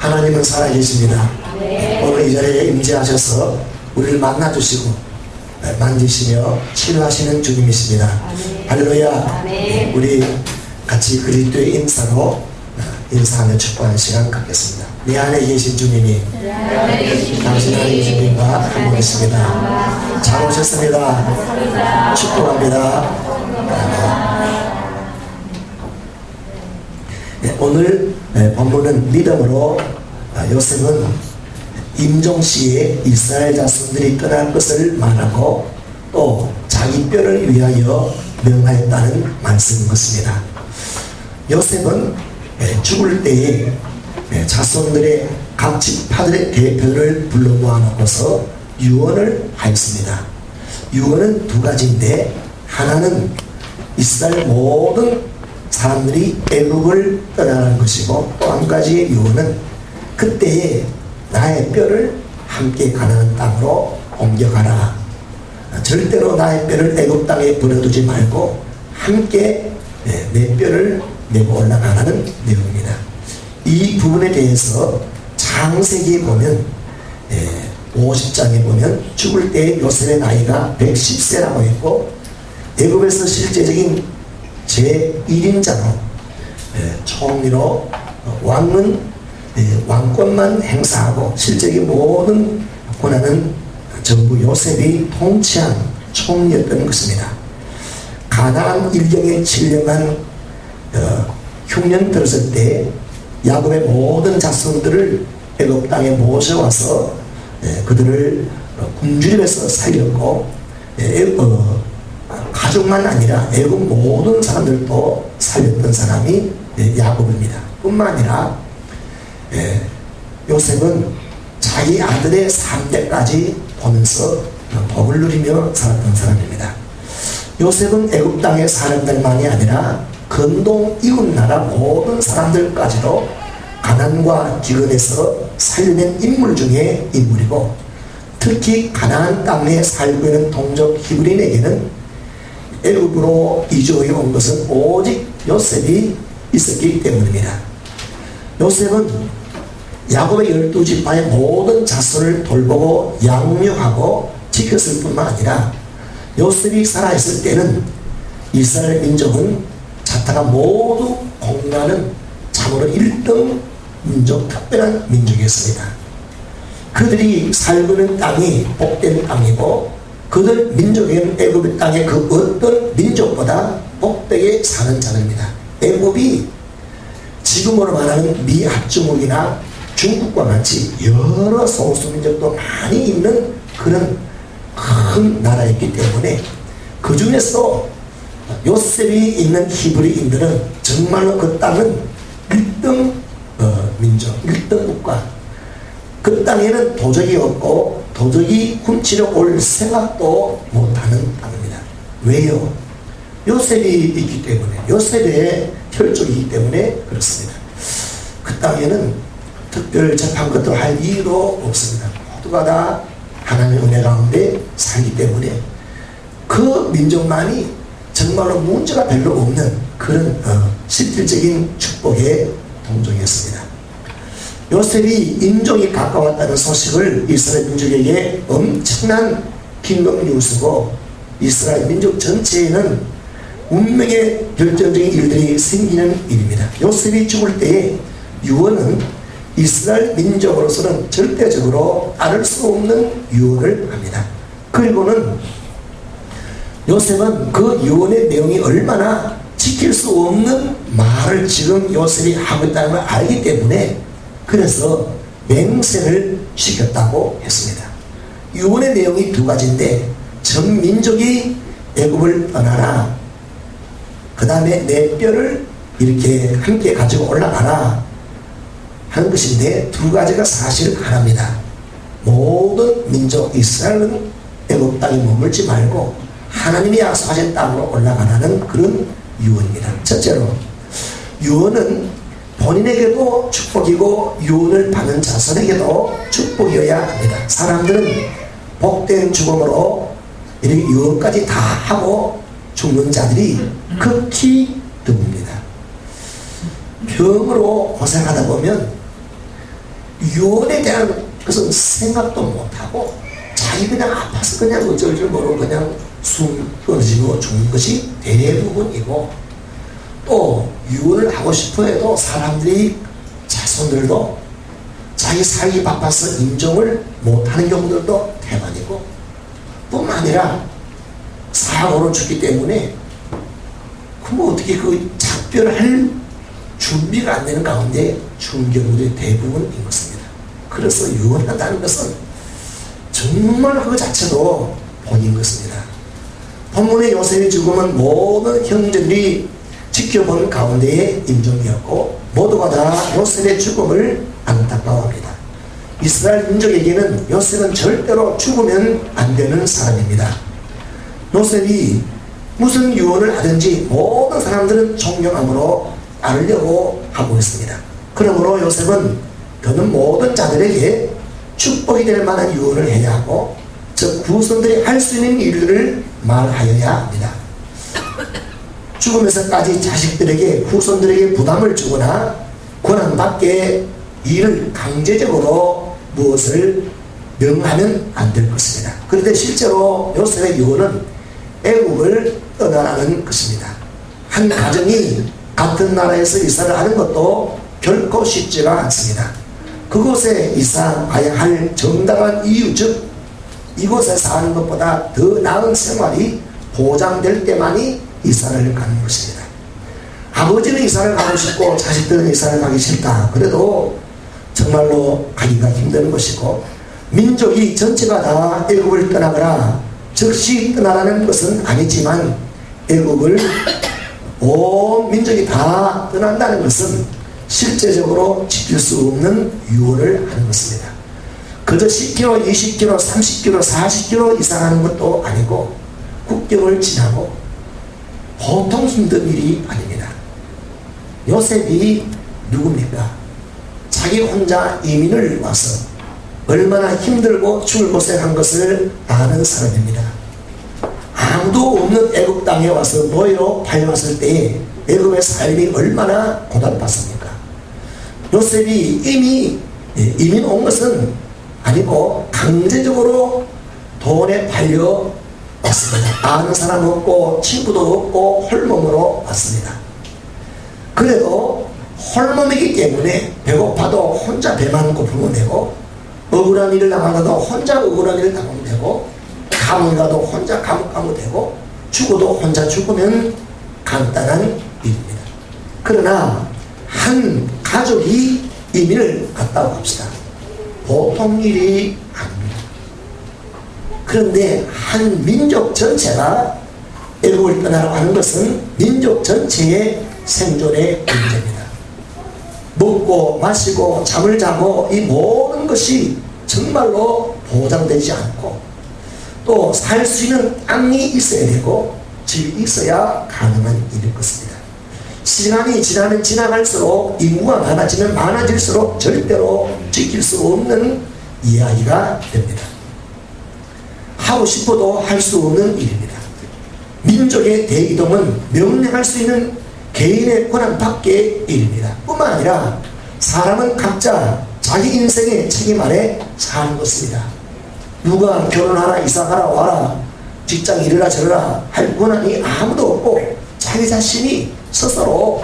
하나님은 살아계십니다. 오늘 이 자리에 임재하셔서 우리를 만나주시고 만지시며 치료하시는 주님이십니다. 할렐루야. 우리 같이 그리스도의 인사로 인사하며 축복하는 시간 갖겠습니다. 내 안에 계신 주님이 당신 안에 계신 주님과 함께 계십니다. 잘 오셨습니다. 축복합니다. 오늘 본문은 믿음으로 요셉은 임종시에 이스라엘 자손들이 떠날 것을 말하고 또 자기 뼈를 위하여 명하였다는 말씀인 것입니다. 요셉은 죽을 때에 자손들의 각 지파들의 대표를 불러 모아놓고서 유언을 하였습니다. 유언은 두 가지인데, 하나는 이스라엘 모든 사람들이 애굽을 떠나는 것이고, 또 한 가지의 유언은 그때에 나의 뼈를 함께 가나안 땅으로 옮겨가라. 절대로 나의 뼈를 애굽 땅에 버려두지 말고 함께 내 뼈를 메고 올라가라는 내용입니다. 이 부분에 대해서 창세기에 보면 50장에 보면 죽을 때 요셉의 나이가 110세라고 했고, 애굽에서 실제적인 제1인자로 총리로 왕은 왕권만 행사하고 실제적인 모든 권한은 전부 요셉이 통치한 총리였던 것입니다. 가나안 일경에 7년간 흉년 들었을 때 야곱의 모든 자손들을 애굽 땅에 모셔와서 그들을 굶주림에서 살렸고, 가족만 아니라 애굽 모든 사람들도 살렸던 사람이 야곱입니다. 뿐만 아니라 요셉은 자기 아들의 3대까지 보면서 복을 누리며 살았던 사람입니다. 요셉은 애굽 땅의 사람들만이 아니라 근동 이웃 나라 모든 사람들까지도 가난과 기근에서 살려낸 인물 중에 인물이고, 특히 가나안 땅에 살고 있는 동족 히브리인에게는 애굽으로 이주해 온 것은 오직 요셉이 있었기 때문입니다. 요셉은 야곱의 12지파의 모든 자손을 돌보고 양육하고 지켰을 뿐만 아니라, 요셉이 살아있을 때는 이스라엘 민족은 자타가 모두 공나는 참으로 1등 민족, 특별한 민족이었습니다. 그들이 살고 있는 땅이 복된 땅이고, 그들 민족에는 애굽의 땅의 그 어떤 민족보다 복되게 사는 자들입니다. 애굽이 지금으로 말하는 미합중국이나 중국과 같이 여러 소수민족도 많이 있는 그런 큰 나라였기 때문에, 그 중에서 요셉이 있는 히브리인들은 정말로 그 땅은 1등 민족, 1등 국가, 그 땅에는 도적이 없고 도적이 훔치러 올 생각도 못하는 땅입니다. 왜요? 요셉이 있기 때문에, 요셉의 혈족이기 때문에 그렇습니다. 그 땅에는 특별 재판 것도 할 이유도 없습니다. 모두가 다 하나님의 은혜 가운데 살기 때문에 그 민족만이 정말로 문제가 별로 없는 그런 실질적인 축복의 동족이었습니다. 요셉이 인종이 가까웠다는 소식을 이스라엘 민족에게 엄청난 긴급 뉴스고, 이스라엘 민족 전체에는 운명의 결정적인 일들이 생기는 일입니다. 요셉이 죽을 때에 유언은 이스라엘 민족으로서는 절대적으로 따를 수 없는 유언을 합니다. 그리고는 요셉은 그 유언의 내용이 얼마나 지킬 수 없는 말을 지금 요셉이 하고 있다는 걸 알기 때문에, 그래서 맹세를 시켰다고 했습니다. 유언의 내용이 두 가지인데, 전 민족이 애굽을 떠나라, 그 다음에 내 뼈를 이렇게 함께 가지고 올라가라 하는 것인데, 두 가지가 사실 하나입니다. 모든 민족 이스라엘은 애굽 땅에 머물지 말고 하나님이 약속하신 땅으로 올라가라는 그런 유언입니다. 첫째로, 유언은 본인에게도 축복이고 유언을 받는 자손에게도 축복이어야 합니다. 사람들은 복된 죽음으로 이렇게 유언까지 다 하고 죽는 자들이 극히 드뭅니다. 병으로 고생하다 보면 유언에 대한 것은 생각도 못하고 자기 그냥 아파서 그냥 어쩔 줄 모르고 그냥 숨 끊어지고 죽는 것이 대부분이고, 또 유언을 하고 싶어 해도 사람들이 자손들도 자기 살기 바빠서 인정을 못하는 경우들도 대만이고, 뿐만 아니라 사고로 죽기 때문에 그럼 어떻게 그 작별할 준비가 안 되는 가운데 죽은 경우들이 대부분인 것입니다. 그래서 유언한다는 것은 정말 그 자체도 본인 것입니다. 본문의 요셉의 죽음은 모든 형제들이 지켜본 가운데의 임종이었고, 모두가 다 요셉의 죽음을 안타까워합니다. 이스라엘 민족에게는 요셉은 절대로 죽으면 안 되는 사람입니다. 요셉이 무슨 유언을 하든지 모든 사람들은 존경함으로 따르려고 하고 있습니다. 그러므로 요셉은 더는 모든 자들에게 축복이 될 만한 유언을 해야 하고, 즉 후손들이 할 수 있는 일들을 말하여야 합니다. 죽으면서까지 자식들에게, 후손들에게 부담을 주거나 권한 밖의 일을 강제적으로 무엇을 명하면 안 될 것입니다. 그런데 실제로 요셉의 유언은 애국을 떠나라는 것입니다. 한 가정이 같은 나라에서 이사를 하는 것도 결코 쉽지가 않습니다. 그곳에 이사가야 할 정당한 이유, 즉 이곳에 사는 것보다 더 나은 생활이 보장될 때만이 이사를 가는 것입니다. 아버지는 이사를 가고 싶고 자식들은 이사를 가기 싫다. 그래도 정말로 가기가 힘든 것이고, 민족이 전체가 다 애국을 떠나거나 즉시 떠나라는 것은 아니지만, 애국을 온 민족이 다 떠난다는 것은 실제적으로 지킬 수 없는 유언을 하는 것입니다. 그저 10km, 20km, 30km, 40km 이상하는 것도 아니고 국경을 지나고 보통 힘든 일이 아닙니다. 요셉이 누굽니까? 자기 혼자 이민을 와서 얼마나 힘들고 죽을 고생한 것을 아는 사람입니다. 아무도 없는 애굽 땅에 와서 노예로 팔려왔을 때에 애굽의 삶이 얼마나 고달팠습니까? 요셉이 이미 이민 온 것은 아니고 강제적으로 돈에 팔려 왔습니다. 아는 사람 없고 친구도 없고 홀몸으로 왔습니다. 그래도 홀몸이기 때문에 배고파도 혼자 배만 고프면 되고, 억울한 일을 당하도 혼자 억울한 일을 당하면 되고, 감옥에 가도 혼자 감옥 가면 되고, 죽어도 혼자 죽으면 간단한 일입니다. 그러나 한 가족이 이민을 갔다고 합시다. 보통 일이 아닙니다. 그런데 한 민족 전체가 애국을 떠나라고 하는 것은 민족 전체의 생존의 문제입니다. 먹고 마시고 잠을 자고 이 모든 것이 정말로 보장되지 않고, 또 살 수 있는 땅이 있어야 되고 집이 있어야 가능한 일일 것입니다. 시간이 지나면 지나갈수록, 인구가 많아지면 많아질수록 절대로 지킬 수 없는 이야기가 됩니다. 하고 싶어도 할 수 없는 일입니다. 민족의 대이동은 명령할 수 있는 개인의 권한 밖의 일입니다. 뿐만 아니라 사람은 각자 자기 인생의 책임 아래 사는 것입니다. 누가 결혼하라, 이사가라, 와라, 직장 이르라 저르라 할 권한이 아무도 없고, 자기 자신이 스스로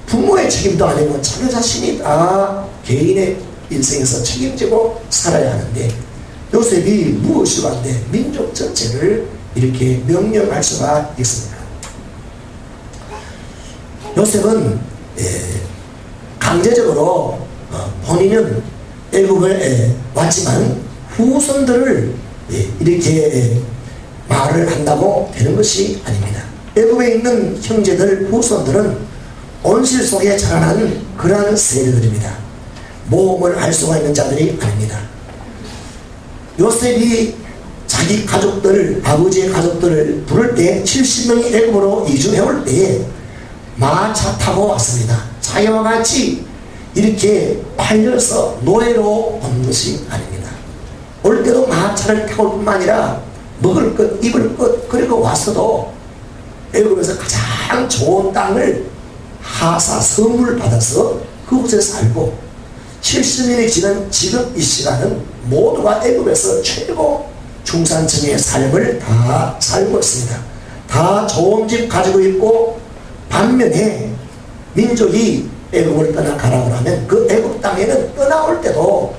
부모의 책임도 아니고 자기 자신이 다 개인의 인생에서 책임지고 살아야 하는데, 요셉이 무엇이 반대 민족 전체를 이렇게 명령할 수가 있습니다. 요셉은 강제적으로 본인은 애국을 왔지만 후손들을 이렇게 말을 한다고 되는 것이 아닙니다. 애굽에 있는 형제들, 후손들은 온실 속에 자라난 그러한 세대들입니다. 모험을 할 수가 있는 자들이 아닙니다. 요셉이 자기 가족들을, 아버지의 가족들을 부를 때 70명이 애굽으로 이주해올 때에 마차 타고 왔습니다. 자기와 같이 이렇게 팔려서 노예로 온 것이 아닙니다. 올 때도 마차를 타고 올 뿐만 아니라 먹을 것, 입을 것, 그리고 와서도 애굽에서 가장 좋은 땅을 하사 선물을 받아서 그곳에 살고, 70년이 지난 지금 이 시간은 모두가 애굽에서 최고 중산층의 삶을 다 살고 있습니다. 다 좋은 집 가지고 있고, 반면에 민족이 애굽을 떠나가라고 하면 그 애굽 땅에는 떠나올 때도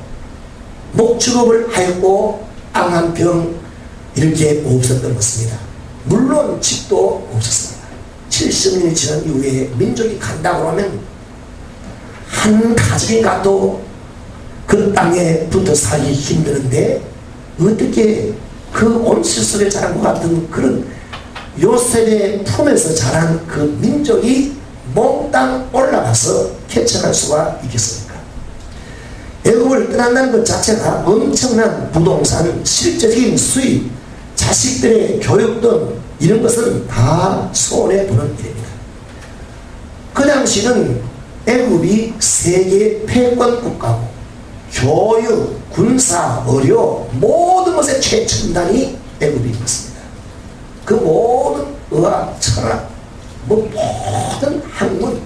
목축업을 하였고 암한병 이렇게 없었던 것입니다. 물론 집도 없었습니다. 70년이 지난 이후에 민족이 간다고 하면 한 가족이 가도 그 땅에 붙어 살기 힘드는데, 어떻게 그 온실 속에 자란 것 같은 그런 요셉의 품에서 자란 그 민족이 몽땅 올라가서 개척할 수가 있겠습니까? 애굽을 떠난다는 것 자체가 엄청난 부동산, 실제적인 수입, 자식들의 교육 등 이런 것은 다 손해보는 일입니다. 그 당시는 애굽이 세계 패권 국가고 교육, 군사, 의료 모든 것의 최첨단이 애굽이 있었습니다. 그 모든 의학, 철학, 모든 학문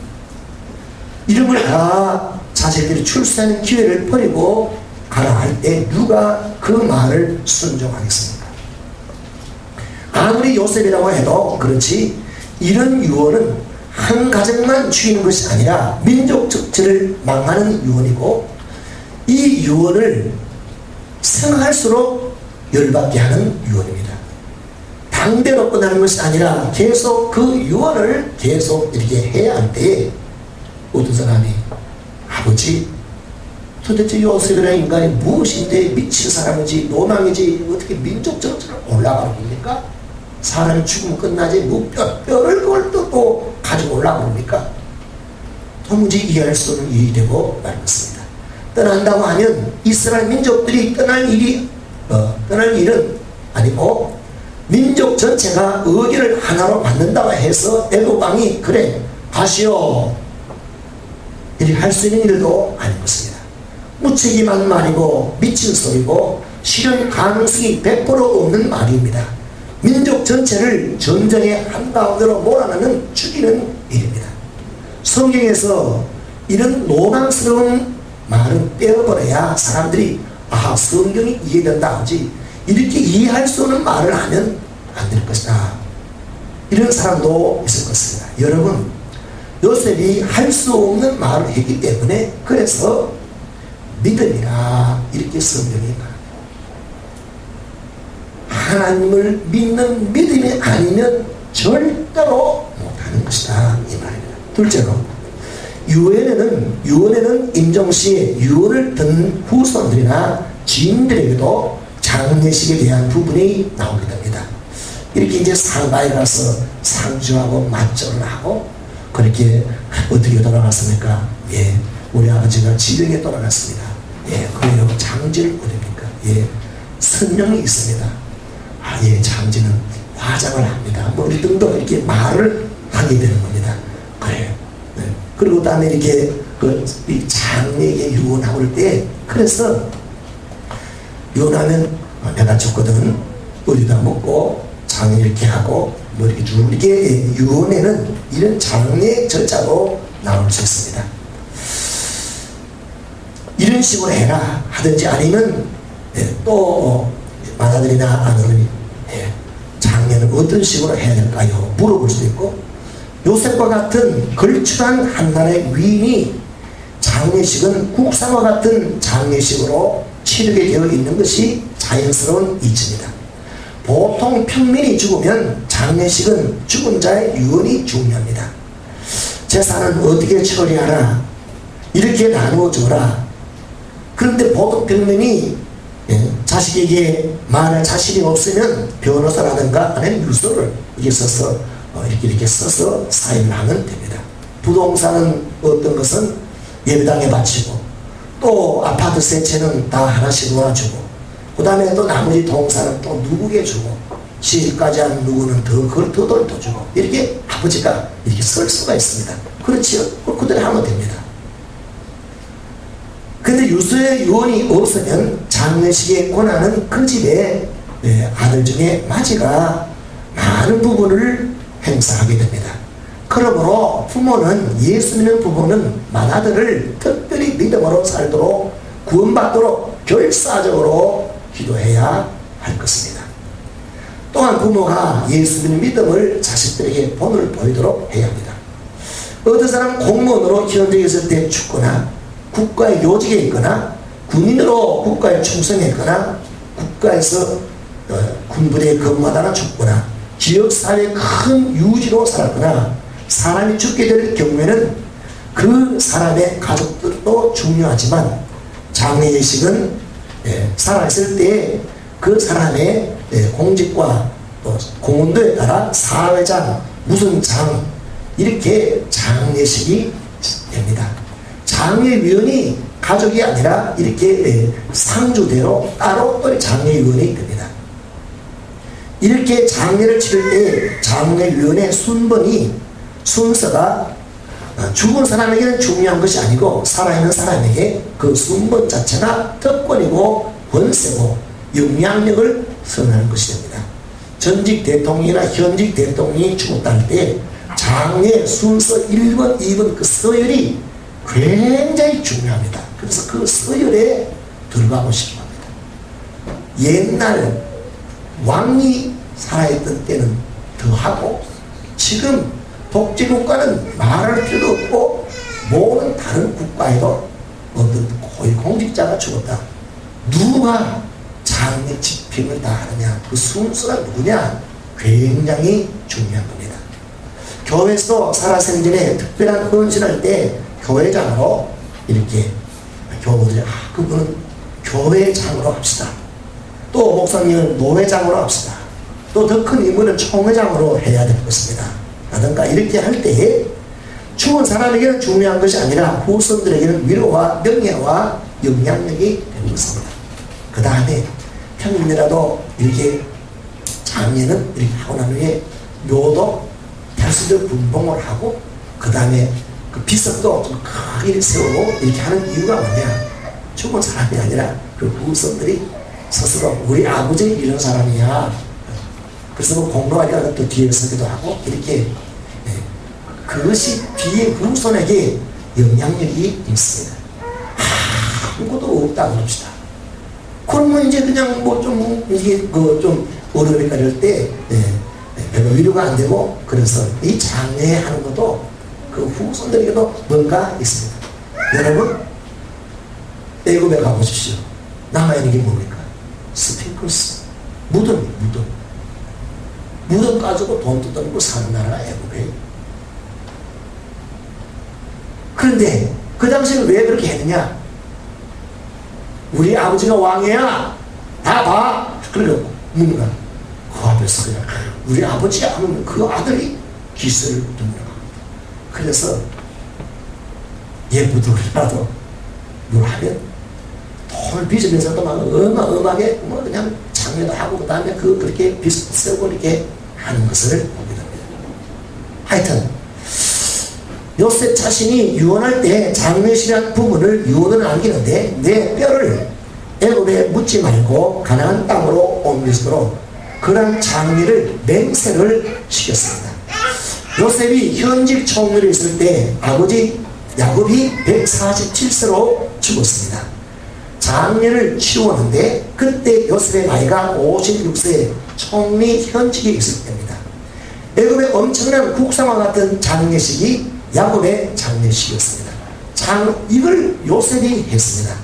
이런 걸 다 자식들이 출세하는 기회를 버리고 가라 할 때 누가 그 말을 순종하겠습니까? 아무리 요셉이라고 해도 그렇지, 이런 유언은 한 가정만 죽이는 것이 아니라 민족 전체를 망하는 유언이고, 이 유언을 생각할수록 열받게 하는 유언입니다. 당대로 끝나는 것이 아니라 계속 그 유언을 계속 이렇게 해야 할 때에 어떤 사람이, 아버지 도대체 요셉이라는 인간이 무엇인데 미친 사람인지 노망이지 어떻게 민족 전체를 올라가는 겁니까? 사람이 죽으면 끝나지 뭐 뼈를 그걸 또 가지고 올라가는 겁니까? 도무지 이해할 수 없는 일이 되고 말았습니다. 떠난다고 하면 이스라엘 민족들이 떠날 일은 아니고 민족 전체가 의기를 하나로 만든다고 해서 애굽 왕이 그래 가시오 이렇게 할 수 있는 일도 아닌 것입니다. 무책임한 말이고 미친 소리고 실현 가능성이 100% 없는 말입니다. 민족 전체를 전쟁의 한가운데로 몰아넣는 죽이는 일입니다. 성경에서 이런 노망스러운 말은 떼어버려야 사람들이 성경이 이해된다 하지, 이렇게 이해할 수 없는 말을 하면 안 될 것이다, 이런 사람도 있을 것입니다. 여러분, 요셉이 할 수 없는 말을 했기 때문에 그래서 믿음이라 이렇게 성경이 말합니다. 하나님을 믿는 믿음이 아니면 절대로 못하는 것이다, 이 말입니다. 둘째로, 유언에는 임종시에 유언을 듣는 후손들이나 지인들에게도 장례식에 대한 부분이 나오게 됩니다. 이렇게 이제 상가에 가서 상주하고 맞절을 하고, 그렇게 어떻게 돌아갔습니까? 예, 우리 아버지가 지병에 돌아갔습니다. 예, 그래요. 장지를 어딥니까? 선명이 있습니다. 예, 장지는 화장을 합니다. 뭐 등등 이렇게 말을 하게 되는 겁니다. 그래요. 네. 그리고 다음에 이렇게 이 장례에 유언하고 올 때, 그래서 유언하면 내가 줬거든 어디다 먹고 장례 이렇게 하고 뭐 이렇게 쭉 이렇게 유언에는 이런 장례 절차로 나올 수 있습니다. 이런 식으로 해라 하든지, 아니면 또 맏아들이나 아들이 장례는 어떤 식으로 해야 될까요? 물어볼 수도 있고, 요셉과 같은 걸출한 한 나라의 위인이 장례식은 국상과 같은 장례식으로 치르게 되어 있는 것이 자연스러운 이치입니다. 보통 평민이 죽으면 장례식은 죽은 자의 유언이 중요합니다. 재산은 어떻게 처리하라, 이렇게 나누어 줘라. 그런데 보통 평민이 자식에게 말할 자신이 없으면 변호사라든가 아니면 유서를 이렇게 써서 이렇게 써서 사인을 하면 됩니다. 부동산은 어떤 것은 예배당에 바치고, 또 아파트 세 채는 다 하나씩 놓아주고, 그 다음에 또 나머지 동산은 또 누구에게 주고, 시집까지 한 누구는 그걸 더 주고, 이렇게 아버지가 이렇게 쓸 수가 있습니다. 그렇지요? 그대로 하면 됩니다. 근데 유서의 유언이 없으면 장례식의 권한은 그 집의 아들 중에 맏이가 많은 부분을 행사하게 됩니다. 그러므로 부모는, 예수 믿는 부모는 맏아들을 특별히 끝까지 믿음으로 살도록 구원받도록 결사적으로 기도해야 할 것입니다. 또한 부모가 예수 믿음을 자식들에게 본을 보이도록 해야 합니다. 어떤 사람은 공무원으로 현직에 있을 때 죽거나 국가의 요직에 있거나 군인으로 국가에 충성했거나 국가에서 군부대에 근무하다가 죽거나 지역사회의 큰 유지로 살았거나 사람이 죽게 될 경우에는 그 사람의 가족들도 중요하지만 장례식은 살아있을 때 그 사람의 공직과 공헌도에 따라 사회장, 무슨 장 이렇게 장례식이 됩니다. 장례위원이 가족이 아니라 이렇게 상주대로 따로 또 장례위원이 됩니다. 이렇게 장례를 치를 때 장례위원의 순서가 죽은 사람에게는 중요한 것이 아니고 살아있는 사람에게 그 순번 자체가 특권이고 권세고 영향력을 선언하는 것이 됩니다. 전직 대통령이나 현직 대통령이 죽었다 할 때 장례 순서 1번, 2번 그 서열이 굉장히 중요합니다. 그래서 그 서열에 들어가고 싶어 합니다. 옛날 왕이 살아있던 때는 더하고 지금 독재국가는 말할 필요도 없고 모든 다른 국가에도 어떤 고위공직자가 죽었다. 누가 장례 집행을 다 하느냐, 그 순서가 누구냐 굉장히 중요한 겁니다. 교회에서 살아생전에 특별한 헌신할 때 교회장으로 이렇게 교우들이 그분은 교회장으로 합시다. 또 목사님은 노회장으로 합시다. 또 더 큰 인물은 총회장으로 해야 될 것입니다. 라든가 이렇게 할 때에 죽은 사람에게는 중요한 것이 아니라 후손들에게는 위로와 명예와 영향력이 되는 것입니다. 그 다음에 평일이라도 이렇게 장례는 이렇게 하고 난 후에 묘도 별수들 분봉을 하고 그 다음에 그 비석도 좀 크게 세우고 이렇게 하는 이유가 뭐냐, 죽은 사람이 아니라 그 후손들이 스스로 우리 아버지 이런 사람이야. 그래서 뭐 공로하니까 또 뒤에 서기도 하고 이렇게 그것이 뒤에 후손에게 영향력이 있습니다. 아무것도 없다고 합시다. 그러면 이제 그냥 뭐 좀 이게 좀 어려우니까 이럴 때 별로 위로가 안 되고, 그래서 이 장례하는 것도 그 후손들에게도 뭔가 있습니다. 여러분 애굽에 가보십시오. 남아있는 게 뭡니까? 스핑크스 무덤 가지고 돈도 떨고 사는 나라가 애굽이에요. 그런데 그 당시에는 왜 그렇게 했느냐? 우리 아버지가 왕이야, 다 봐. 그러고 묻는 거야. 그 앞에서 그냥 우리 아버지야 하면 그 아들이 기술을 듣는 거야. 그래서 예쁘더라도 뭘 하면 돌 빚으면서도 막 어마어마하게 뭐 그냥 장례도 하고 그 다음에 그렇게 빚 쓰고 이렇게 하는 것을 보게 됩니다. 하여튼 요셉 자신이 유언할 때 장례식이라는 부분을 유언을 남기는데 내 뼈를 애굽에 묻지 말고 가나안 땅으로 옮기도록 그런 장례를 맹세를 시켰습니다. 요셉이 현직 총리로 있을 때 아버지 야곱이 147세로 죽었습니다. 장례를 치루었는데 그때 요셉의 나이가 56세 총리 현직에 있을 때입니다. 애굽의 엄청난 국상과 같은 장례식이 야곱의 장례식이었습니다. 이걸 요셉이 했습니다.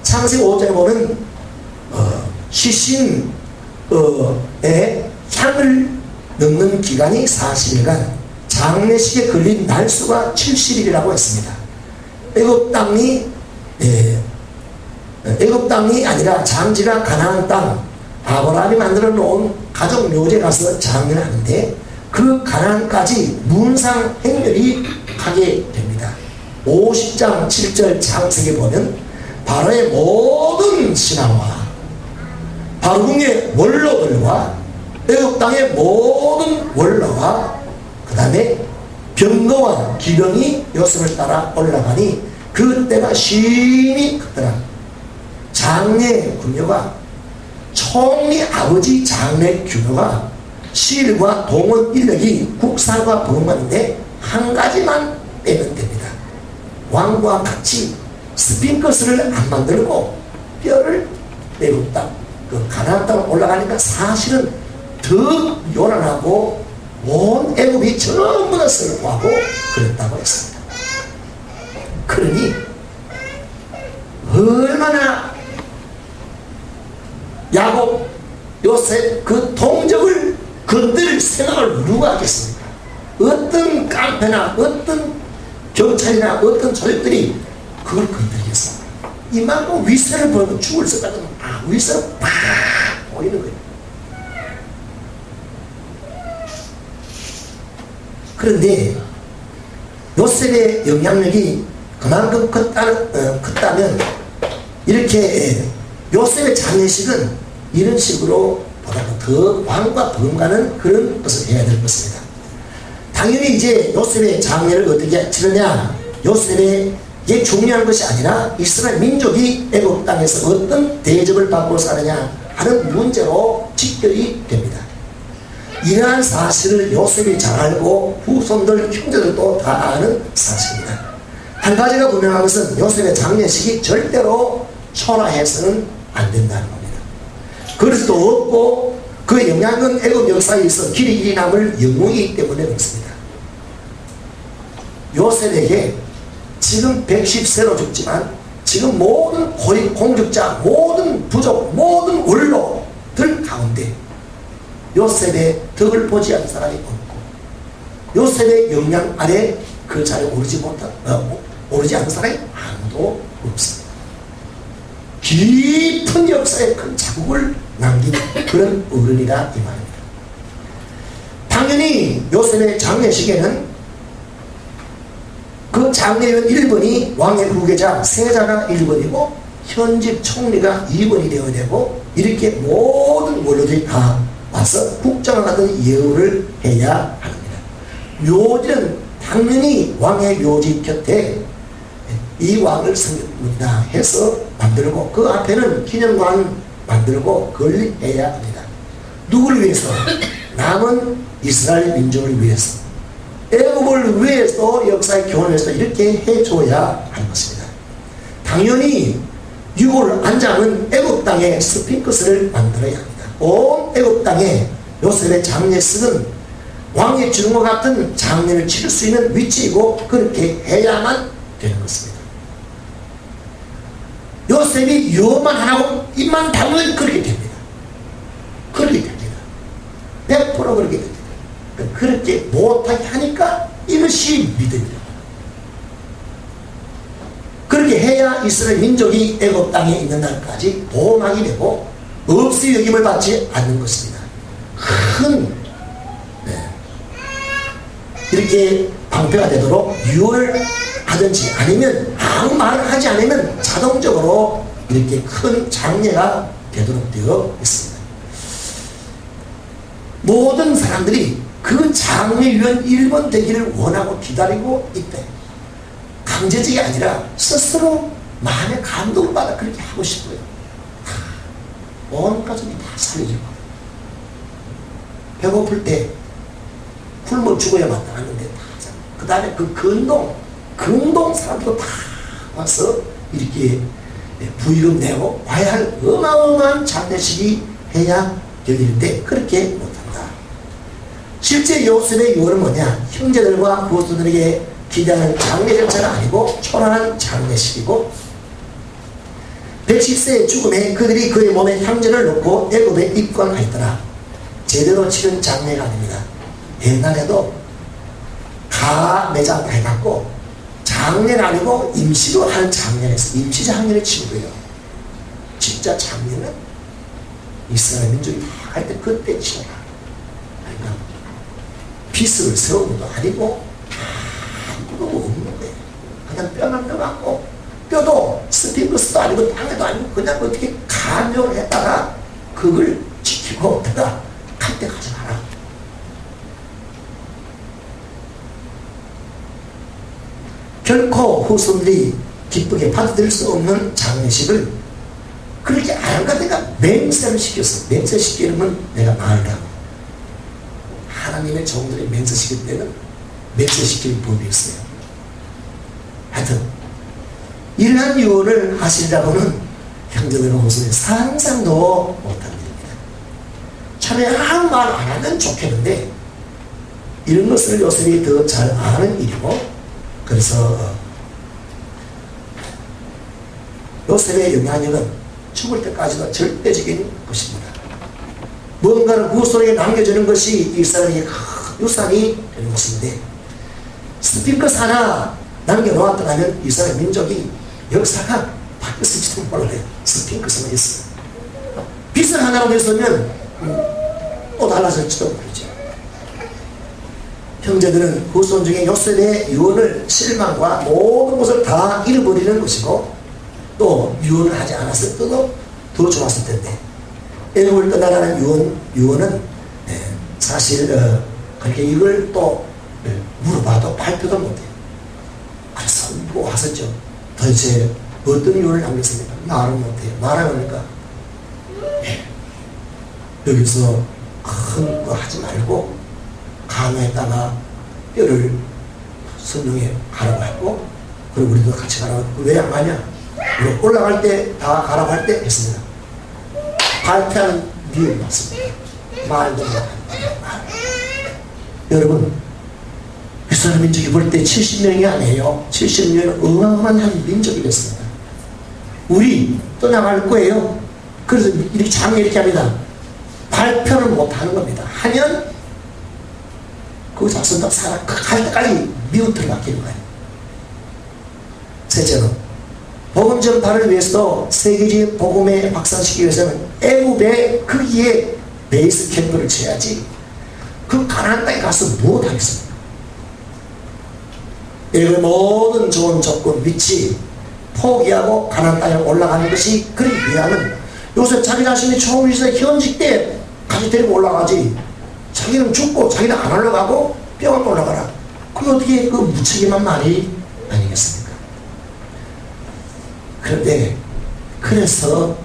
창세기 5장에 보면 시신에 향을 넣는 기간이 40일간, 장례식에 걸린 날수가 70일이라고 했습니다. 애굽 땅이 아니라 장지가 가나안 땅, 아브라함이 만들어 놓은 가족 묘지에 가서 장례를 하는데 그 가나안까지 문상 행렬이 하게 됩니다. 50장 7절 창세기에 보면 바로의 모든 신하와 바로궁의 원로들과 애굽 땅의 모든 원로와 그 다음에 병거와 기병이 요셉을 따라 올라가니 그때가 심히 크더라. 장례 규모가 총리 아버지 장례 규모가 시일과 동원 인력이 국사과 부흥하는데 한 가지만 빼면 됩니다. 왕과 같이 스핑크스를 안 만들고 뼈를 애굽 땅, 그 가나안 땅 올라가니까 사실은 더 요란하고 온 애굽이 전부 다 슬퍼하고 그랬다고 했습니다. 그러니 얼마나 야곱, 요셉 그 동족을 건드릴 생각을 누가 하겠습니까? 어떤 깡패나 어떤 경찰이나 어떤 조직들이 그걸 건드리겠어? 이만큼 위세를 보이면 죽을 생각은 위세를 팍 보이는 거예요. 그런데 요셉의 영향력이 그만큼 컸다면 이렇게 요셉의 장례식은 이런 식으로 보다 더 왕과 범가는 그런 것을 해야 될 것입니다. 당연히 이제 요셉의 장례를 어떻게 치르냐, 요셉의 이게 중요한 것이 아니라 이스라엘 민족이 애굽 땅에서 어떤 대접을 받고 사느냐 하는 문제로 직결이 됩니다. 이러한 사실을 요셉이 잘 알고 후손들 형제들도 다 아는 사실입니다. 한 가지가 분명한 것은 요셉의 장례식이 절대로 초라해서는 안 된다는 겁니다. 그럴 수도 없고 그 영향은 애굽 역사에 있어 길이 남을 영웅이기 때문에 그렇습니다. 요셉에게 지금 110세로 죽지만 지금 모든 고립 공직자, 모든 부족, 모든 원로들 가운데 요셉의 덕을 보지 않은 사람이 없고 요셉의 영향 아래 그 자리에 오르지 않은 사람이 아무도 없습니다. 깊은 역사에 큰 자국을 남긴 그런 어른이다 이 말입니다. 당연히 요셉의 장례식에는 그 장례원 1번이 왕의 후계자 세자가 1번이고 현직 총리가 2번이 되어야 되고 이렇게 모든 원로들이 다 와서 국장을 하던 예우를 해야 합니다. 묘지는 당연히 왕의 묘지 곁에 이 왕을 성경문이다 해서 만들고 그 앞에는 기념관 만들고 건립해야 합니다. 누구를 위해서? 남은 이스라엘 민족을 위해서, 애굽을 위해서 역사의 교훈에서 이렇게 해줘야 하는 것입니다. 당연히 유골 안장은 애굽 땅에 스핑크스를 만들어야 합니다. 온 애굽 땅에 요셉의 장례식은 왕의 주름과 같은 장례를 치를 수 있는 위치이고 그렇게 해야만 되는 것입니다. 요셉이 유언만 안 하고 입만 다물면 그렇게 됩니다. 그렇게 됩니다. 100% 그렇게 됩니다. 그렇게 못하게 하니까 이것이 믿음이다. 그렇게 해야 이스라엘 민족이 애굽 땅에 있는 날까지 보호막이 되고 없이 여김을 받지 않는 것입니다. 이렇게 방패가 되도록 유언을 하든지 아니면 아무 말을 하지 않으면 자동적으로 이렇게 큰 장례가 되도록 되어 있습니다. 모든 사람들이 그 장례위원 1번 되기를 원하고 기다리고 있대. 강제적이 아니라 스스로 마음의 감동을 받아 그렇게 하고 싶어요. 온 가족이 다 살려주고 배고플 때 굶어 죽어야 마땅하는데 그 다음에 그 근동 사람도 다 와서 이렇게 부의금 내고 와야 할 어마어마한 장례식이 해야 될 일인데 그렇게 못한다. 실제 요셉의 요원은 뭐냐? 형제들과 후손들에게 기대하는 장례 절차가 아니고 초라한 장례식이고 110세의 죽음에 그들이 그의 몸에 향전을 놓고 애굽에 입관하였더라. 제대로 치른 장례가 아닙니다. 옛날에도 가 매장 해갖고 장례는 아니고 임시로 하는 장례에서 임시 장례를 치는 거예요. 진짜 장례는 이스라엘 민족이 다 할 때 그때 치러라. 그러니까 비스를 세우는 것도 아니고 아무도 없는 거예요. 그냥 뼈만 넣어갖고 뼈도 스핑크스도 아니고 땅에도 아니고 그냥 어떻게 감염을 했다가 그걸 지키고 내가 갈 때 가져가라. 결코 후손들이 기쁘게 받아들일 수 없는 장례식을 그렇게 안 하니까 내가 맹세를 시켰어. 맹세시키려면 내가 말을 하고 하나님의 종들이 맹세시킬 때는 맹세시킬 법이 있어요. 하여튼 이러한 유언을 하시리라고는 형제들과 모습에 상상도 못한 일입니다. 차라리 아무 말 안 하면 좋겠는데 이런 것을 요셉이 더 잘 아는 일이고, 그래서 요셉의 영향력은 죽을 때까지도 절대적인 것입니다. 무언가를 후손에게 남겨주는 것이 일사람에게 큰 유산이 되는 것인데, 스핑크스 하나 남겨놓았다 하면 이 사람 민족이 역사가 바뀌었을지도 몰라요. 스핑크스만 있어요. 빚을 하나라도 있으면 또 달라질지도 모르죠. 형제들은 후손 중에 요셉의 유언을 실망과 모든 것을 다 잃어버리는 것이고, 또 유언을 하지 않았어도 더 좋았을 텐데, 애국을 떠나라는 유언은 사실 그렇게 이걸 또 물어봐도 발표도 못해요. 그래서 뭐 하셨죠. 도대체 어떤 유언을 남겼습니까? 말은 못해요. 말하니까 여기서 큰 거 하지 말고 강화에다가 뼈를 성령에 가라고 했고, 그리고 우리도 같이 가라고 했고, 왜 안 가냐? 우리 올라갈 때 다 가라고 할 때 했습니다. 발표하는 비율이 맞습니다. 말도 못합니다. 여러분, 이스라엘 민족이 볼 때 70명이 아니에요. 70명은 어마어마한 민족이 됐습니다. 우리 떠나갈 거예요. 그래서 이렇게 장례 이렇게 합니다. 발표를 못하는 겁니다. 하면 그 자손도 갈 때까지 미우트를 맡기는 거예요. 셋째로, 복음 전파를 위해서도 세계적인 복음에 확산시키기 위해서는 애굽의 거기에 베이스 캠프를 쳐야지 그 가나안 땅에 가서 무엇 하겠습니까? 애굽의 모든 좋은 조건, 위치 포기하고 가나안 땅에 올라가는 것이 그리 위함은, 요새 자기 자신이 좋은 위치에서 현직 때 같이 데리고 올라가지, 자기는 죽고 자기는 안 올라가고 뼈가 올라가라. 그게 어떻게 그 무책임한 말이 아니겠습니까? 그런데 그래서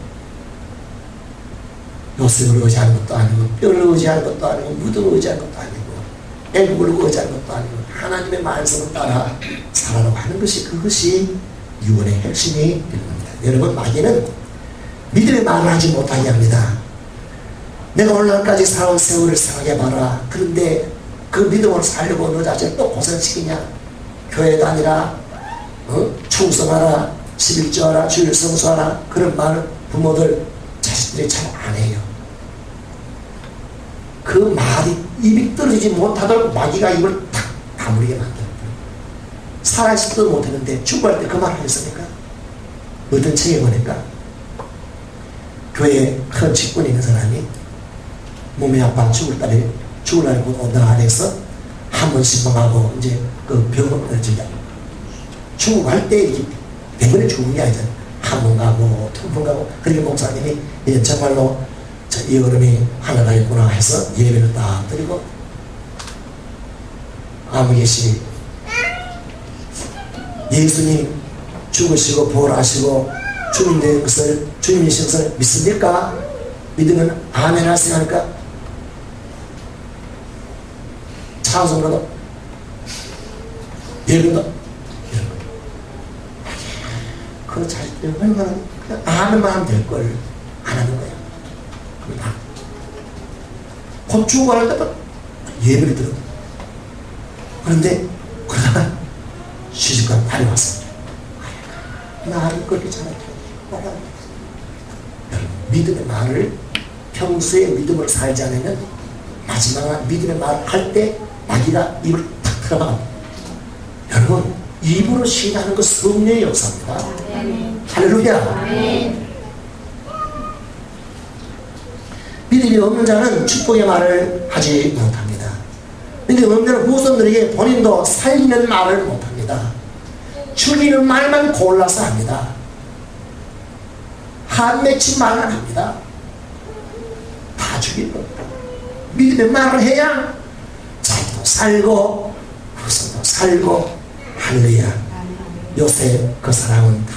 요셉을 의지하는 것도 아니고, 뼈를 의지하는 것도 아니고, 무덤을 의지하는 것도 아니고, 애국을 의지하는 것도 아니고, 하나님의 말씀을 따라 살아가고 하는 것이, 그것이 유언의 핵심이 되는 겁니다. 여러분, 마귀는 믿음의 말을 하지 못하게 합니다. 내가 오늘날까지 살아온 세월을 생각해봐라. 그런데 그 믿음으로 살려고 너 자신을 또 고생시키냐? 교회 다니라, 충성하라, 11조하라, 주일 성수하라, 그런 말을 부모들 자식들이 잘 안 해요. 그 말이 입이 떨어지지 못하도록 마귀가 입을 탁 다물게 만들어요. 살아있지도 못했는데 죽을 때 그 말을 했으니까 어떤 책에 보니까 교회에 큰 직분이 있는 사람이 몸이 아파 죽을 날에 온다 안에서 한 번씩 하고 이제 그 병원을 죽어갈 때 병원에 죽은 게 아니잖아요. 한 번 가고 두 번 가고. 그렇게 목사님이 정말로 이 어른이 하나가 있구나 해서 예배를 딱 드리고, 아무 계시 예수님 죽으시고 부활하시고 주님의 것을, 주님이신 것을 믿습니까? 믿으면 아멘 하세요 하니까 찬송으로도 예배도 이런 거예요. 그 자식들 얼마나 그냥 아멘만 하면 될 걸 안 하는 거예요. 그러다 곧 죽어갈 때도 예배를 들어. 그런데 그러다가 시집가 발이 왔습니다. 나를 그렇게 잘하죠. 믿음의 말을 평소에 믿음으로 살지 않으면 마지막 믿음의 말을 할 때 마귀가 입을 탁 틀어봐. 여러분, 입으로 시인하는 것 성령의 역사입니다. 할렐루야. 믿음이 없는 자는 축복의 말을 하지 못합니다. 믿음이 없는 후손들에게 본인도 살리는 말을 못합니다. 죽이는 말만 골라서 합니다. 한 맺힌 말만 합니다. 다 죽이는 겁니다. 믿음의 말을 해야 자기도 살고 후손도 살고. 할렐루야. 요셉 그 사람은 다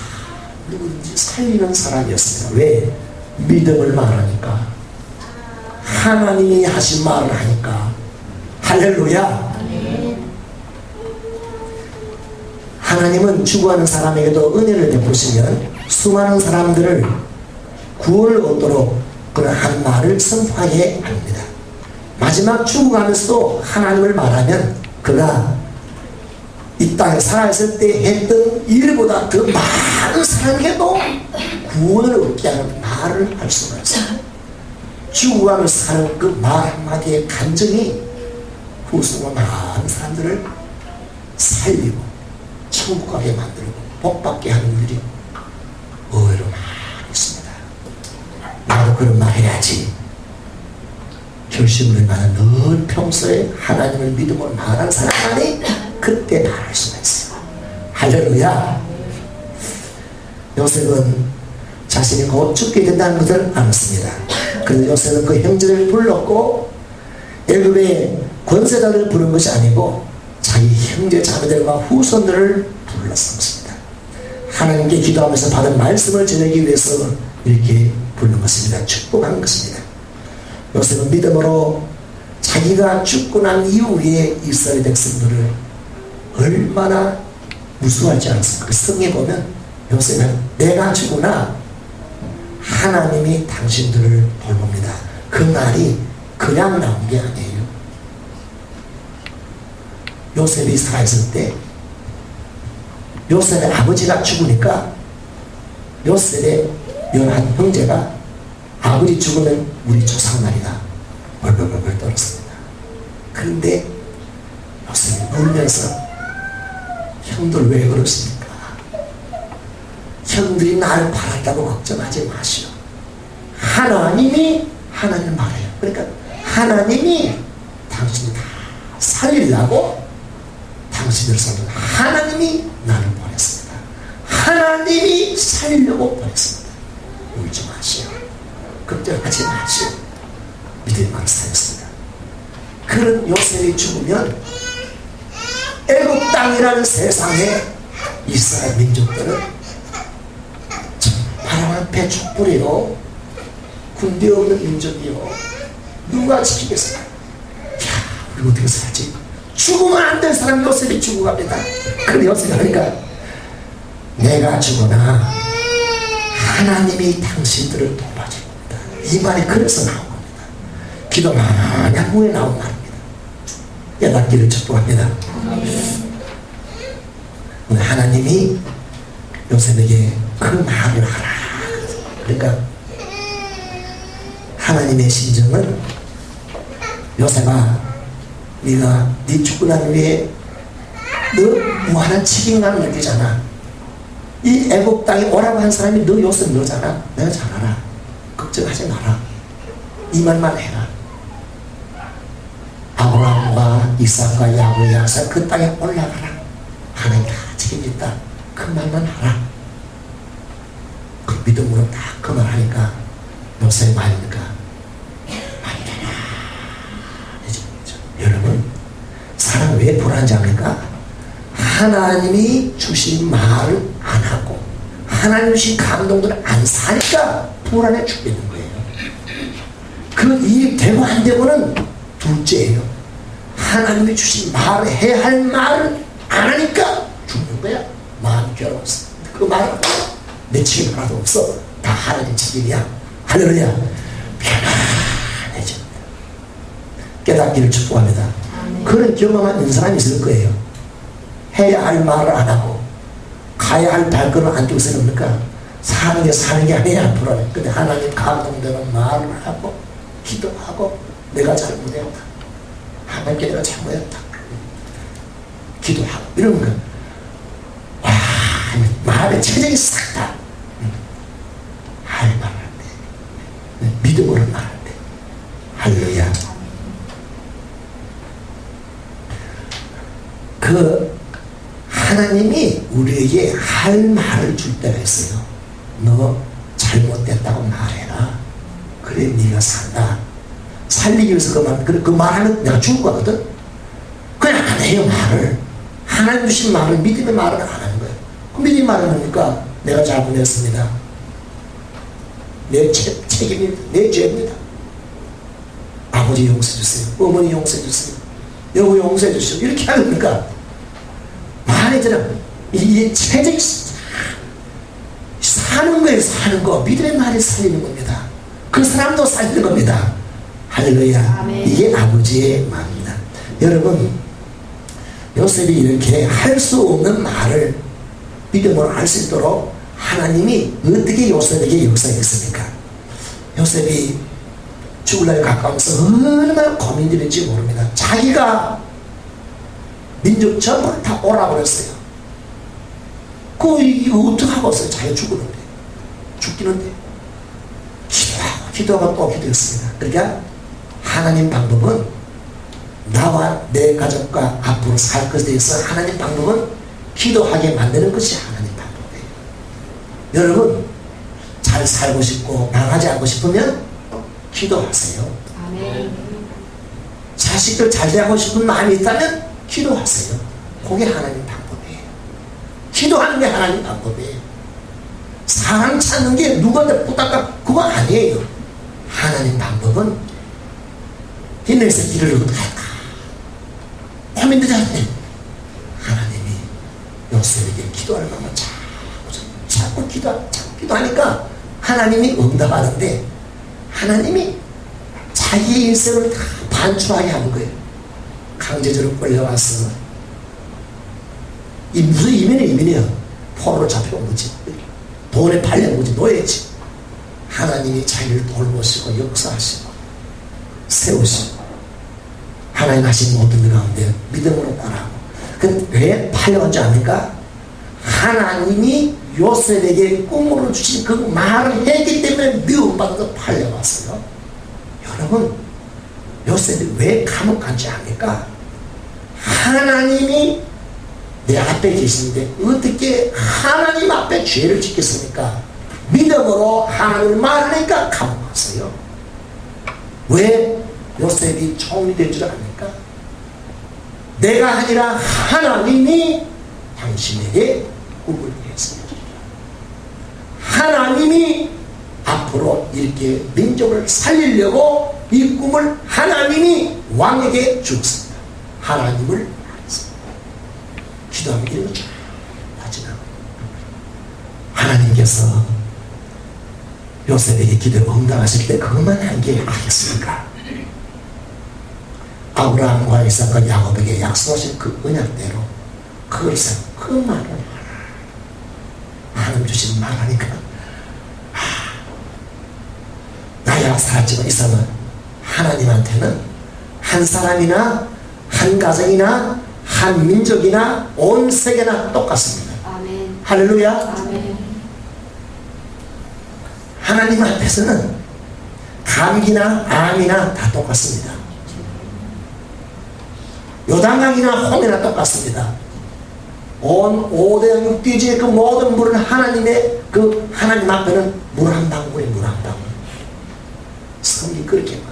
누구든지 살리는 사람이었습니다. 왜? 믿음을 말하니까, 하나님이 하신 말을 하니까. 할렐루야. 하나님은 죽어가는 사람에게도 은혜를 베푸시면 수많은 사람들을 구원을 얻도록 그런 한 말을 선포하게 합니다. 마지막 죽어가면서도 하나님을 말하면 그가 이 땅에 살아있을 때 했던 일보다 더 많은 사람에게도 구원을 얻게 하는 말을 할 수가 있어요. 죽어가면서 하는 그 말 한마디의 감정이 후손과 많은 사람들을 살리고 천국 가게 만들고 복받게 하는 일이 의외로 많이 있습니다. 나도 그런 말 해야지. 결심을 얼마나 늘 평소에 하나님을 믿음으로 말하는 사람만이 그때 말할 수가 있어요. 할렐루야. 요셉은 자신이 곧 죽게 된다는 것을 알았습니다. 그래서 요셉은 그 형제를 불렀고 애굽의 권세자를 부른 것이 아니고 자기 형제 자매들과 후손들을 불렀습니다. 하나님께 기도하면서 받은 말씀을 전하기 위해서 이렇게 부른 것입니다. 축복한 것입니다. 요셉은 믿음으로 자기가 죽고 난 이후에 이스라엘 백성들을 얼마나 무수하지 않습니까? 그 성에 보면 요셉은 내가 죽으나 하나님이 당신들을 돌봅니다. 그 말이 그냥 나온 게 아니에요. 요셉이 살아있을 때 요셉의 아버지가 죽으니까 요셉의 연한 형제가 아버지 죽으면 우리 조상날이다 벌벌벌 떨었습니다. 그런데 요셉이 울면서 형들 왜 그러십니까? 형들이 나를 팔았다고 걱정하지 마시오. 하나님이 하나님 말해요. 그러니까 하나님이 당신이 다 살리려고 당신을 살리고 하나님이 나를 보냈습니다. 하나님이 살리려고 보냈습니다. 울지 마시오. 걱정하지 마시오. 믿음만 살렸습니다. 그런 요셉이 죽으면 애국 땅이라는 세상에 이스라엘 민족들은 바람 앞에 촛불이요 군대 없는 민족이요 누가 지키겠어요? 야, 우리 어떻게 살지? 죽으면 안 될 사람 요셉이 죽어갑니다. 그런데 요셉이 하니까 내가 죽으나 하나님이 당신들을 도와줄 겁니다. 이 말이 그래서 나온 겁니다. 기도 많이 한 후에 나온 말입니다. 깨닫기를 축복합니다. 오늘 하나님이 요셉에게 그 말을 하라. 그러니까 하나님의 심정은 요셉아 네가 네 죽고 난 후에 너 무한한 책임감을 느끼잖아. 이 애국 땅에 오라고 한 사람이 너 요셉 너잖아. 내가 잘 알아. 걱정하지 마라. 이 말만 해라. 아브라함과 이삭과 야곱의 약속 그 땅에 올라가라. 하나님 다 책임진다. 그 말만 하라. 그 믿음으로 딱 그 말 하니까 요셉이 말이니까 많이 편안해집니다. 여러분 사람 왜 불안한지 압니까? 하나님이 주신 말을 안 하고 하나님 주신 감동들을 안 사니까 불안해 죽겠는 거예요. 그 일이 되고 안 되고는 둘째예요. 하나님이 주신 말을 해야 할 말을 안 하니까 죽는 거야. 마음이 괴로웠어. 그 말은 내 책임 하나도 없어. 다 하나님 책임이야. 할렐루야. 편안해집니다. 깨닫기를 축복합니다. 그런 경험만 있는 사람이 있을 거예요. 해야 할 말을 안 하고 가야 할 발걸음을 안 뛰고 있으니까 사는 게 아니야. 불안해. 근데 하나님 감동되는 말을 하고 기도하고 내가 잘못했다. 하나님께 내가 잘못했다. 기도하고 이런 거. 와, 마음의 체력이 싹 다. 할 말을 할 때. 믿음으로 말할 때. 할렐루야. 그 하나님이 우리에게 할 말을 줄 때가 있어요. 너 잘못됐다고 말해라. 그래 네가 산다. 살리기 위해서 그 말하면 내가 죽을 거거든. 그냥 안 해요. 말을 하나님 주신 말을 믿음의 말을 안 하는 거예요. 그 믿음의 말은 뭡니까? 내가 잘못했습니다. 내 책임입니다. 내 죄입니다. 아버지 용서해 주세요. 어머니 용서해 주세요. 여보 용서해 주시오. 이렇게 하니까 말이잖아. 이 체질 사는 거예요. 사는 거. 믿음의 말이 살리는 겁니다. 그 사람도 살리는 겁니다. 할렐루야. 아멘. 이게 아버지의 마음입니다. 여러분, 요셉이 이렇게 할 수 없는 말을 믿음으로 할 수 있도록 하나님이 어떻게 요셉에게 역사했습니까? 요셉이 죽을 날이 가까우면서 얼마나 고민들인지 모릅니다. 자기가 민족 전부를 다 오라버렸어요. 이거 어떡하고 있어요? 자기가 죽기는데 기도하고 또 기도했습니다. 그러니까 하나님 방법은 나와 내 가족과 앞으로 살 것에 대해서 하나님 방법은 기도하게 만드는 것이 하나님 방법이에요. 여러분, 잘 살고 싶고 망하지 않고 싶으면 기도하세요. 아멘. 자식들 잘 되고 싶은 마음이 있다면 기도하세요. 그게 하나님 방법이에요. 기도하는 게 하나님 방법이에요. 사람 찾는 게 누구한테 부탁할 그거 아니에요. 하나님 방법은 내 새끼를 어떻게 할까? 고민되지 않네. 하나님이 요셉에게 기도하는 것만 자꾸 기도하니까 하나님이 응답하는데 하나님이 자기 인생을 다 반출하게 하는 거예요. 강제적으로 끌려와서 무슨 이민이에요. 포로로 잡혀온 거지. 돈에 팔려온 거지. 노예지. 하나님이 자기를 돌보시고 역사하시고 세우시고 하나님 하신 모든 것 가운데 믿음으로 따라하고 왜 팔려온 줄 아닙니까? 하나님이 요셉에게 꿈으로 주신 그 말을 했기 때문에 미움받아서 팔려왔어요. 여러분, 요셉이 왜 감옥 간지 압니까? 하나님이 내 앞에 계시는데 어떻게 하나님 앞에 죄를 짓겠습니까? 믿음으로 하나님을 말하니까 감옥 갔어요. 왜 요셉이 총리 된 줄 압니까? 내가 아니라 하나님이 당신에게 꿈을 했습니다. 하나님이 앞으로 이렇게 민족을 살리려고 이 꿈을 하나님이 왕에게 주었습니다. 하나님을 알았습니다. 기도하면 이런 거 다 지나고 하나님께서 요셉에게 기도를 응답하실 때 그것만 한 게 아니겠습니까? 아브라함과 이삭과 야곱에게 약속하신 그 언약대로 그걸 그 말을 하나님 주신 말하니까 나야 살았지만 이삭은 하나님한테는 한 사람이나 한 가정이나 한 민족이나 온 세계나 똑같습니다. 아멘. 할렐루야. 아멘. 하나님 앞에서는 감기나 암이나 다 똑같습니다. 요단강이나 홍해나 똑같습니다. 온 5대양 6대지의 그 모든 물은 하나님의 그 하나님 앞에는 물 한 방울이 물 한 방울. 성이 그렇게 말.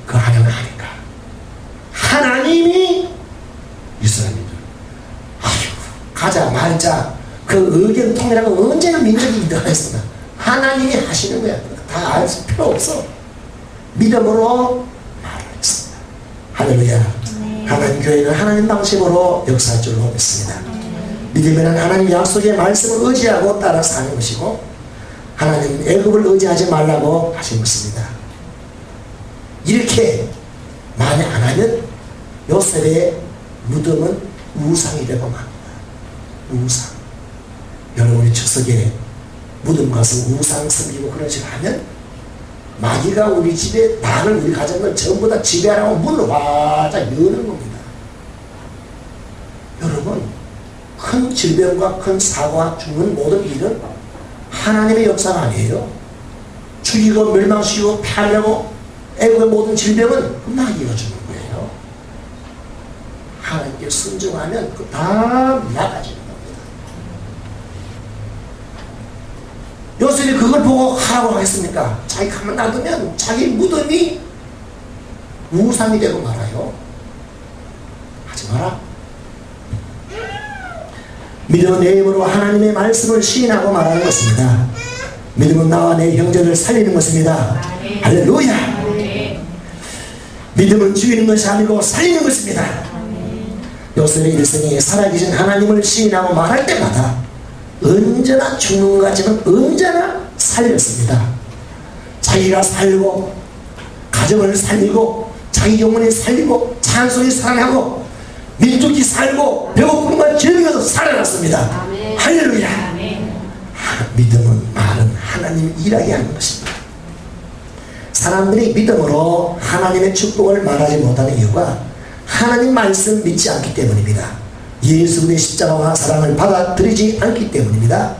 그 하나님 하니까 하나님이 이스라엘들 가자 말자 그 의견 통일하고 언제나 민족이 인정했습니다. 하나님이 하시는 거야. 다 알 필요 없어. 믿음으로 말을 했습니다. 할렐루야. 하나님 교회는 하나님 방식으로 역사할 줄로 믿습니다. 믿음에는 하나님 약속의 말씀을 의지하고 따라 사는 것이고 하나님 애굽을 의지하지 말라고 하신 것입니다. 이렇게 만약 안 하면 요셉의 무덤은 우상이 되고 맙니다. 우상. 여러분이 추석에 무덤 가서 우상 섬기고 그런 식으로 하면 마귀가 우리 집에 당을 우리 가정을 전부 다 지배하라고 문을 활짝 여는 겁니다. 여러분, 큰 질병과 큰 사고와 죽는 모든 일은 하나님의 역사가 아니에요. 죽이고 멸망시키고 패하려고 애국의 모든 질병은 마귀가 주는 거예요. 하나님께 순종하면 그 다 나가지는 겁니다. 요셉이 그걸 보고 하라고 하겠습니까? 자기 가만 놔두면 자기 무덤이 우상이 되고 말아요. 하지 마라. 믿음은 내 힘으로 하나님의 말씀을 시인하고 말하는 것입니다. 믿음은 나와 내 형제를 살리는 것입니다. 할렐루야. 믿음은 죽이는 것이 아니고 살리는 것입니다. 요셉의 일생에 살아계신 하나님을 시인하고 말할 때마다 언제나 죽는 것 같지만 언제나 살렸습니다. 자기가 살고 가정을 살리고 자기 영혼이 살리고 찬송이 살아나고 민족이 살고 배고픔과 기름에서 살아났습니다. 아멘. 할렐루야. 아멘. 믿음은 말은 하나님 일하게 하는 것입니다. 사람들이 믿음으로 하나님의 축복을 말하지 못하는 이유가 하나님 말씀 믿지 않기 때문입니다. 예수의 십자가와 사랑을 받아들이지 않기 때문입니다.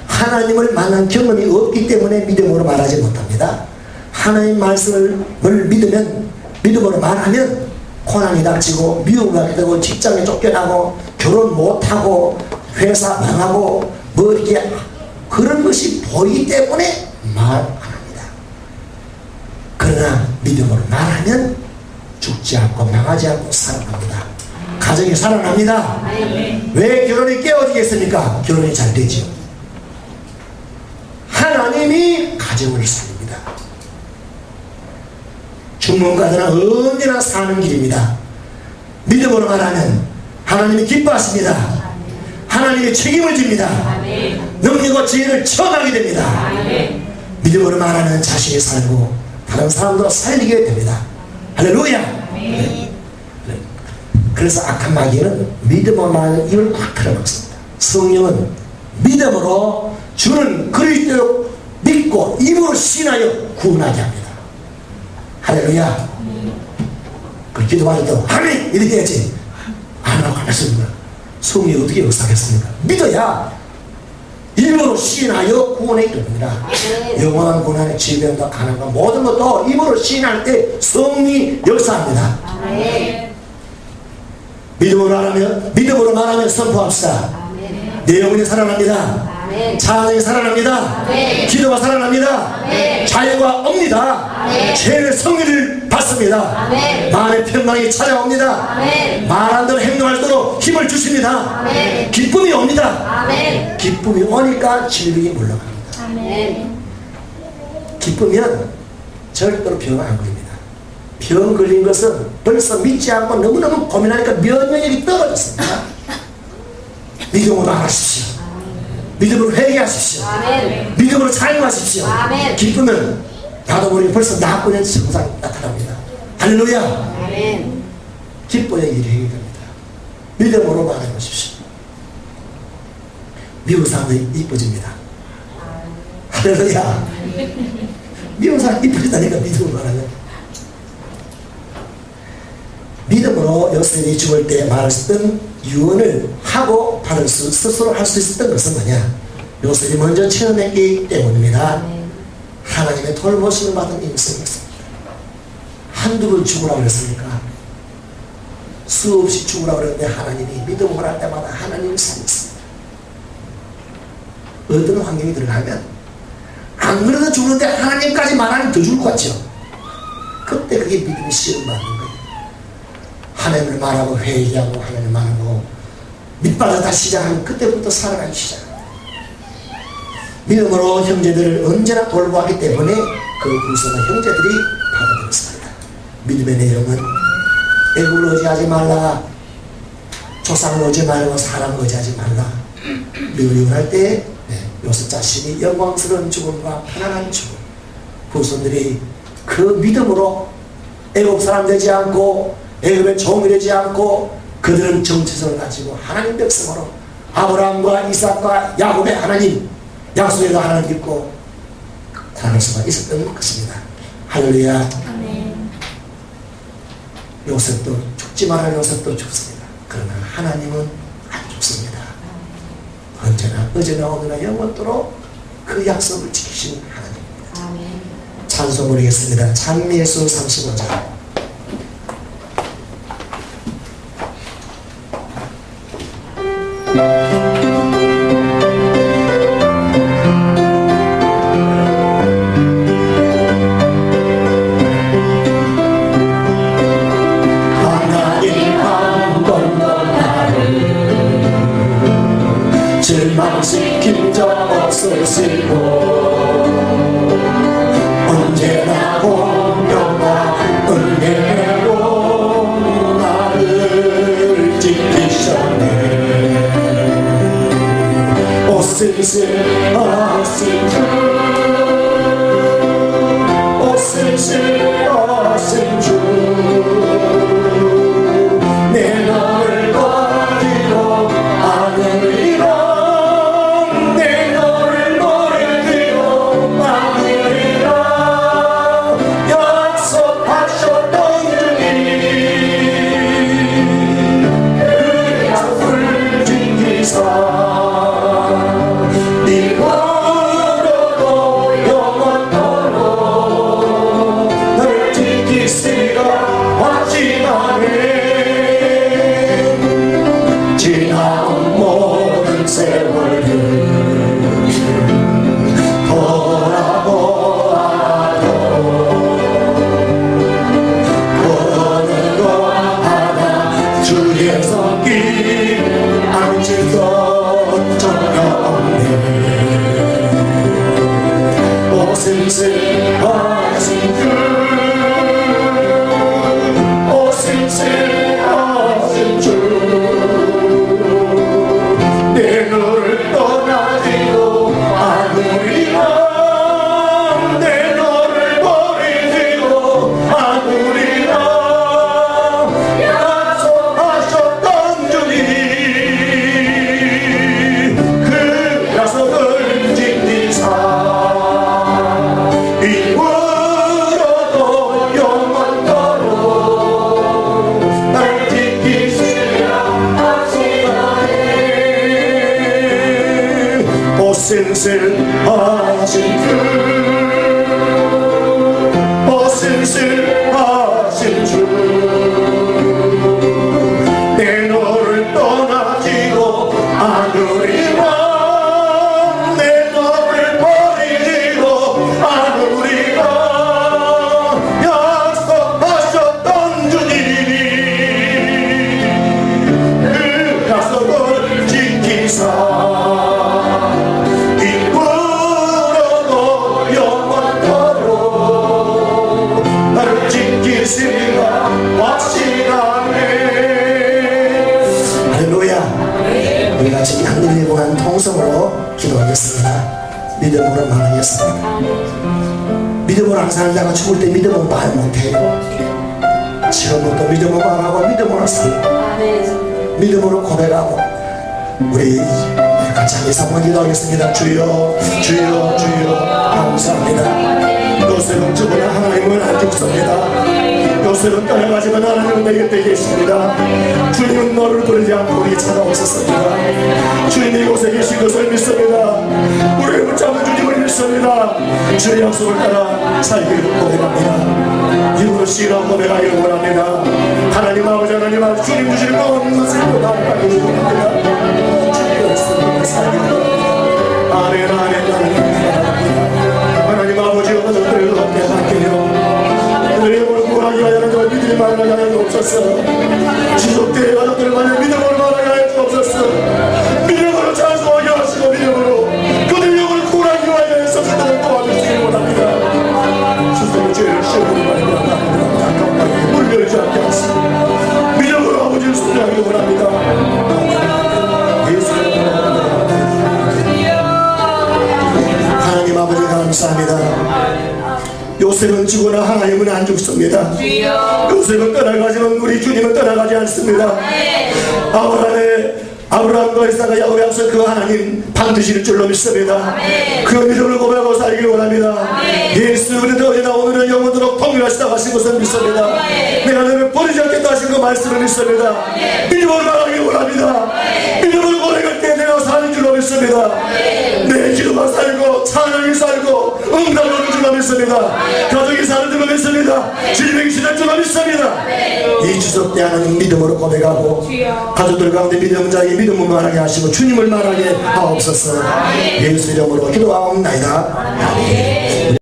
하나님을 만난 경험이 없기 때문에 믿음으로 말하지 못합니다. 하나님 말씀을 믿으면, 믿음으로 말하면 고난이 닥치고 미움을 하게 되고 직장에 쫓겨나고 결혼 못하고 회사 망하고 뭐 이렇게 그런 것이 보이기 때문에 말 안 합니다. 그러나 믿음으로 말하면 죽지 않고 망하지 않고 살아납니다. 가정이 살아납니다. 왜 결혼이 깨어지겠습니까? 결혼이 잘 되죠. 하나님이 가정을 살립니다. 중문가들은 언제나 사는 길입니다. 믿음으로 말하면 하나님이 기뻐하십니다. 하나님이 책임을 집니다. 능력과 지혜를 청하게 됩니다. 믿음으로 말하면 자신이 살고 다른 사람도 살리게 됩니다. 할렐루야. 네. 그래서 악한 마귀는 믿음으로 말하는 입을 꽉 틀어막습니다. 성령은 믿음으로 주는 그리스도를 믿고 입으로 신하여 구원하게 합니다. 할렐루야. 그 기도할 때 아멘 이렇게 해야지. 안 하고 가만있습니다. 성령이 어떻게 역사하겠습니까? 믿어야 입으로 시인하여 구원에 이릅니다. 영원한 고난의 질병과 가난과 모든 것도 입으로 시인할 때 성령이 역사합니다. 믿음으로 말하면 선포합시다. 내 영혼이 살아납니다. 찬양이 살아납니다. 기도가 살아납니다. 자유가 옵니다. 죄의 성리를 받습니다. 마음의 평강이 찾아옵니다. 말 안 대로 행동할수록 힘을 주십니다. 기쁨이 옵니다. 기쁨이 오니까 질병이 물러갑니다. 기쁘면 절대로 병 안 걸립니다. 병 걸린 것은 벌써 믿지 않고 너무너무 고민하니까 면역력이 떨어졌습니다. 믿음으로 말하십시오. 믿음으로 회개하십시오. 아멘. 믿음으로 사용하십시오. 아멘. 기쁘면 나도 모르게 벌써 나쁜 증상이 나타납니다. 할렐루야. 아멘. 기뻐야 일이 해결됩니다. 믿음으로 말해보십시오. 미운 사람들이 이뻐집니다. 할렐루야. 미운 사람 이뻐진다니까 믿음으로 말하면. 믿음으로 요셉이 죽을 때 말했던 유언을 하고 받을 수, 스스로 할 수 있었던 것은 뭐냐? 요셉이 먼저 체험했기 때문입니다. 하나님의 돌보심을 받은 인생이었습니다. 한두 번 죽으라고 그랬습니까? 수없이 죽으라고 그랬는데 하나님이 믿음을 할 때마다 하나님이 살렸습니다. 어떤 환경이 들어가면 안 그래도 죽는데 하나님까지 말하면 더 죽을 것 같죠? 그때 그게 믿음이 시험받는 거예요. 하나님을 말하고 회개하고 하나님을 말하고 밑바닥 다시 시작하면 그때부터 살아가기 시작합니다. 믿음으로 형제들을 언제나 돌보았기 때문에 그 구성은 형제들이 받아들였습니다. 믿음의 내용은 애국을 의지하지 말라, 조상을 의지 말고 사람을 의지하지 말라. 미워할 때 요셉 자신이 영광스러운 죽음과 편안한 죽음, 후손들이 그 믿음으로 애국 사람 되지 않고 애굽의 종이 되지 않고 그들은 정체성을 가지고 하나님 백성으로 아브라함과 이삭과 야곱의 하나님, 약속의 하나님 믿고 살아갈 수가 있었던 것입니다. 할렐루야. 아멘. 요셉도 죽지 말할 요셉도 죽습니다. 그러나 하나님은 안 죽습니다. 언제나 어제나 오늘나 영원토록 그 약속을 지키시는 하나님입니다. 아멘. 찬송 부르겠습니다. 찬미예수 35장. 하나님 한 번도 나를 실망시킨 적 없으시고 언제나 공평과 옷을 하신 주 옷을 하신 주 내 너를 버리고 안으리라 내 너를 버리고 안으리라 약속하셨던 주님 그 약속을 지키사 이후로도 영원토록 널 지키시리라 확신하네 지나온 모든 세월을 돌아보아도 어느 것 하나 주의 손길 앉을 것 전혀 없네 오슬슬 하신 주 오슬슬 하신 주 내 너를 떠나지도 않으리라 내 너를 버리지도 않으리라 약속하셨던 주님 그 약속을 지키사 이후로도 영원토록 날 지키시리라 확신하네 오슬슬 하신 주 오슬슬 하신 주 내 너를 떠나지도 않으리라 내 너를 버리지도 않으리라 약속하셨던 주님이 그 약속을 지키사 이후로도 영원토록 나를 지키시리라 확신하네 할렐루야 우리 같이 하늘에 보한 통성으로 기도하겠습니다 믿음으로 말하겠습니다 믿음으로 항상 내가 죽을 때 믿음으로 말 못해요 지금부터 믿음으로 말하고 믿음으로 살고 믿음으로 고백하고 우리 같이 한번 한번 기도하겠습니다 주여 주여 주여 감사합니다 요셉은 죽으나 하나님은 안 죽습니다 요셉은 떠나가지만 하나님은 내 곁에 계십니다 주님은 너를 버리지 않고 우리 찾아오셨습니다 주님이 이곳에 계신 것을 믿습니다 우리를 붙잡은 주님을 믿습니다 주의 약속을 따라 살기를 고백합니다 이으로 씨가 고백하기를 원합니다 하나님 아버지 하나님 아버지 주님 주시는 모든 것을 고백하기를 원합니다 주님의 약속을 살기를 아멘 아멘 아멘 하나님 아버지 어느들을 얻게 하시며 그들의 몸을 구하기 하여 저 믿음이 말하게 하여 주옵소서 지속되어 가족들을 만약 믿음으로 말하게 하여 주옵소서 믿음으로 찬송하게 하시고 믿음으로 그들 영을 구하기 하여 서서들을 도와주시기 원합니다 스스로 죄를 씌우고 말입니다 가까운 땅에 물들지 않게 하시고 믿음으로 아버지를 순종하기 원합니다 예수의 하나님 아버지 감사합니다 요셉은 죽으나 하나님은 안 죽습니다 요셉은 떠나가지만 우리 주님은 떠나가지 않습니다 아브라함과 이삭과 야곱 약속 그 하나님 반드시 이룰 줄로 믿습니다 그 믿음을 고백하고 살기를 원합니다 예수 그리스도 어제나 오늘은 영원토록 통일하시다 하신 것을 믿습니다 내가 너를 버리지 않겠다 하신 그 말씀을 믿습니다 믿음으로 나가기를 원합니다 믿음으로 고백할 때 내가 사는 줄로 믿습니다 내 기도가 살고 찬양이 살고 응답이 오는 줄로 믿습니다 가족이 사는 줄로 믿습니다 주님에게 신할 줄로 믿습니다 이 추석 때 하나님 믿음으로 고백하고 가족들 가운데 믿음 자에게 믿음을 말하게 하시고 주님을 말하게 하옵소서 예수 이름으로 기도하옵나이다.